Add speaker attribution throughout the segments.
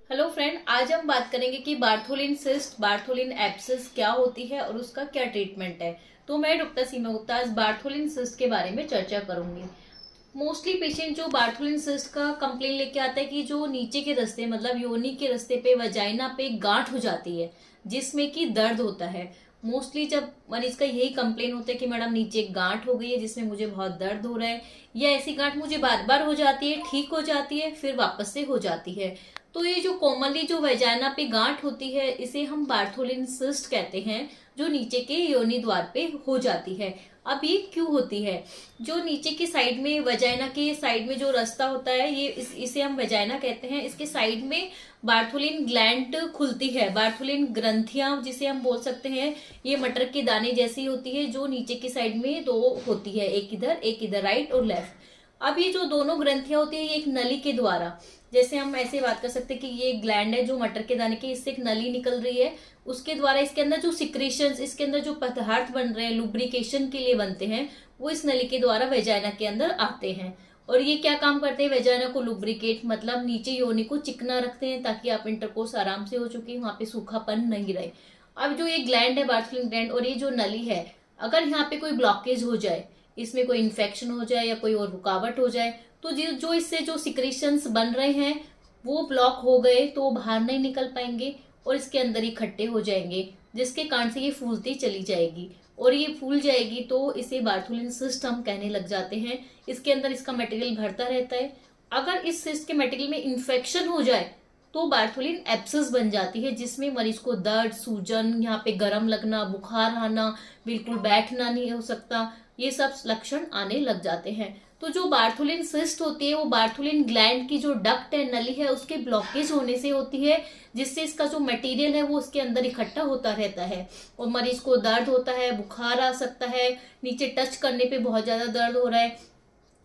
Speaker 1: Hello friend, आज हम बात करेंगे कि बार्थोलिन सिस्ट, बार्थोलिन एब्सिस क्या होती है और उसका क्या ट्रीटमेंट है। तो मैं डॉक्टर सीमा गुप्ता आज बार्थोलिन सिस्ट के बारे में चर्चा करूंगी। मोस्टली पेशेंट जो बार्थोलिन सिस्ट का कंप्लेन लेके आता है कि जो नीचे के रास्ते मतलब योनि के रास्ते पे वजाइना पे गांठ हो जाती है जिसमें कि दर्द होता है। मोस्टली जब मरीज का यही कंप्लेन होता है कि मैडम नीचे गांठ हो गई है जिसमें मुझे बहुत दर्द हो रहा है, या ऐसी गांठ मुझे बार बार हो जाती है, ठीक हो जाती है, फिर वापस से हो जाती है। तो ये जो कॉमनली जो वजाइना पे गांठ होती है इसे हम बार्थोलिन सिस्ट कहते हैं, जो नीचे के योनि द्वार पे हो जाती है। अब ये क्यों होती है? जो नीचे की साइड में वजाइना के साइड में जो रास्ता होता है ये इसे हम वजाइना कहते हैं। इसके साइड में बार्थोलिन ग्लैंड खुलती है, बार्थोलिन ग्रंथियां जिसे हम बोल सकते हैं। ये मटर के दाने जैसी होती है जो नीचे की साइड में दो होती है, एक इधर राइट और लेफ्ट। अब ये जो दोनों ग्रंथियां होती है ये एक नली के द्वारा, जैसे हम ऐसे बात कर सकते हैं कि ये ग्लैंड है जो मटर के दाने की, इससे एक नली निकल रही है, उसके द्वारा इसके अंदर जो सिक्रेशंस, इसके अंदर जो पदार्थ बन रहे हैं लुब्रिकेशन के लिए बनते हैं, वो इस नली के द्वारा वेजाइना के अंदर आते हैं। और ये क्या काम करते हैं? वेजाइना को लुब्रिकेट मतलब नीचे योनि को चिकना रखते हैं ताकि आप इंटरकोर्स आराम से हो चुके, वहां पे सूखापन नहीं रहे। अब जो ये ग्लैंड है बार्थोलिन ग्लैंड और ये जो नली है, अगर यहाँ पे कोई ब्लॉकेज हो जाए, इसमें कोई इन्फेक्शन हो जाए या कोई और रुकावट हो जाए, तो जो इससे जो सिक्रेशंस बन रहे हैं वो ब्लॉक हो गए तो वो बाहर नहीं निकल पाएंगे और इसके अंदर ही इकट्ठे हो जाएंगे, जिसके कारण से ये फूलती चली जाएगी। और ये फूल जाएगी तो इसे बार्थोलिन सिस्ट हम कहने लग जाते हैं। इसके अंदर इसका मटेरियल भरता रहता है। अगर इस सिस्ट के मटेरियल में इन्फेक्शन हो जाए तो बार्थोलिन एब्सिस बन जाती है, जिसमें मरीज को दर्द, सूजन, यहाँ पे गर्म लगना, बुखार आना, बिल्कुल बैठना नहीं हो सकता, ये सब लक्षण आने लग जाते हैं। तो जो बार्थोलिन सिस्ट होती है वो बार्थोलिन ग्लैंड की जो डक्ट है, नली है, उसके ब्लॉकेज होने से होती है, जिससे इसका जो मटेरियल है वो उसके अंदर इकट्ठा होता रहता है और मरीज को दर्द होता है, बुखार आ सकता है, नीचे टच करने पे बहुत ज्यादा दर्द हो रहा है,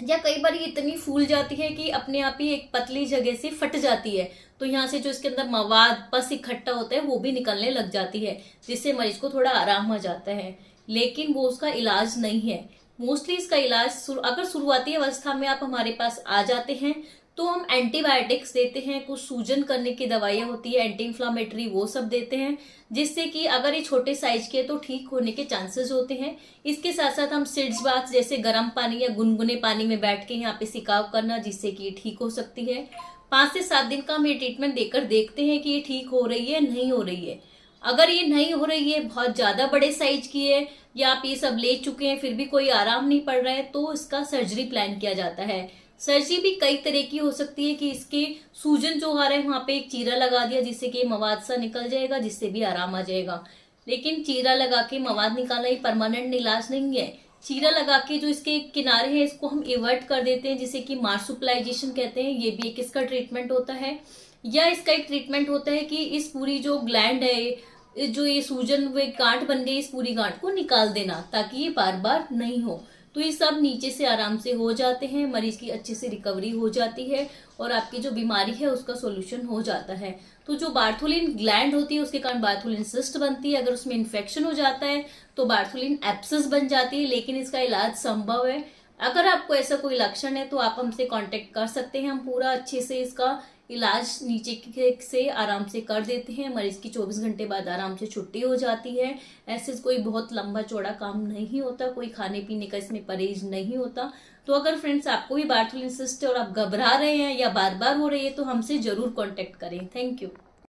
Speaker 1: या कई बार ये इतनी फूल जाती है कि अपने आप ही एक पतली जगह से फट जाती है, तो यहाँ से जो इसके अंदर मवाद पस इकट्ठा होता है वो भी निकलने लग जाती है, जिससे मरीज को थोड़ा आराम आ जाता है। लेकिन वो उसका इलाज नहीं है। मोस्टली इसका इलाज अगर शुरुआती अवस्था में आप हमारे पास आ जाते हैं तो हम एंटीबायोटिक्स देते हैं, कुछ सूजन करने की दवाइयां होती है, एंटी इंफ्लामेटरी, वो सब देते हैं, जिससे कि अगर ये छोटे साइज के तो ठीक होने के चांसेस होते हैं। इसके साथ साथ हम सिड्स बाथ जैसे गर्म पानी या गुनगुने पानी में बैठ के यहाँ पे सिकाव करना, जिससे कि ये ठीक हो सकती है। 5 से 7 दिन का हम ये ट्रीटमेंट देकर देखते हैं कि ये ठीक हो रही है नहीं हो रही है। अगर ये नहीं हो रही है, बहुत ज्यादा बड़े साइज की है, या आप ये सब ले चुके हैं फिर भी कोई आराम नहीं पड़ रहा है, तो इसका सर्जरी प्लान किया जाता है। सर्जरी भी कई तरह की हो सकती है कि इसके सूजन जो आ रहा है वहां पे एक चीरा लगा दिया जिससे कि मवाद सा निकल जाएगा, जिससे भी आराम आ जाएगा। लेकिन चीरा लगा के मवाद निकालना ही परमानेंट इलाज नहीं है। चीरा लगा के जो इसके किनारे हैं इसको हम इवर्ट कर देते हैं, जिसे कि मार्सुपलाइजेशन कहते हैं, ये भी एक इसका ट्रीटमेंट होता है। या इसका एक ट्रीटमेंट होता है कि इस पूरी जो ग्लैंड है, जो ये सूजन वे गांठ बन गई, इस पूरी गांठ को निकाल देना ताकि ये बार बार नहीं हो। तो ये सब नीचे से आराम से हो जाते हैं, मरीज की अच्छे से रिकवरी हो जाती है और आपकी जो बीमारी है उसका सोल्यूशन हो जाता है। तो जो बार्थोलिन ग्लैंड होती है उसके कारण बार्थोलिन सिस्ट बनती है, अगर उसमें इन्फेक्शन हो जाता है तो बार्थोलिन एब्सिस बन जाती है, लेकिन इसका इलाज संभव है। अगर आपको ऐसा कोई लक्षण है तो आप हमसे कांटेक्ट कर सकते हैं, हम पूरा अच्छे से इसका इलाज नीचे से आराम से कर देते हैं। मरीज की 24 घंटे बाद आराम से छुट्टी हो जाती है। ऐसे कोई बहुत लंबा चौड़ा काम नहीं होता, कोई खाने पीने का इसमें परहेज नहीं होता। तो अगर फ्रेंड्स आपको भी बार्थोलिन सिस्ट है और आप घबरा रहे हैं या बार बार हो रही है तो हमसे जरूर कांटेक्ट करें। Thank you.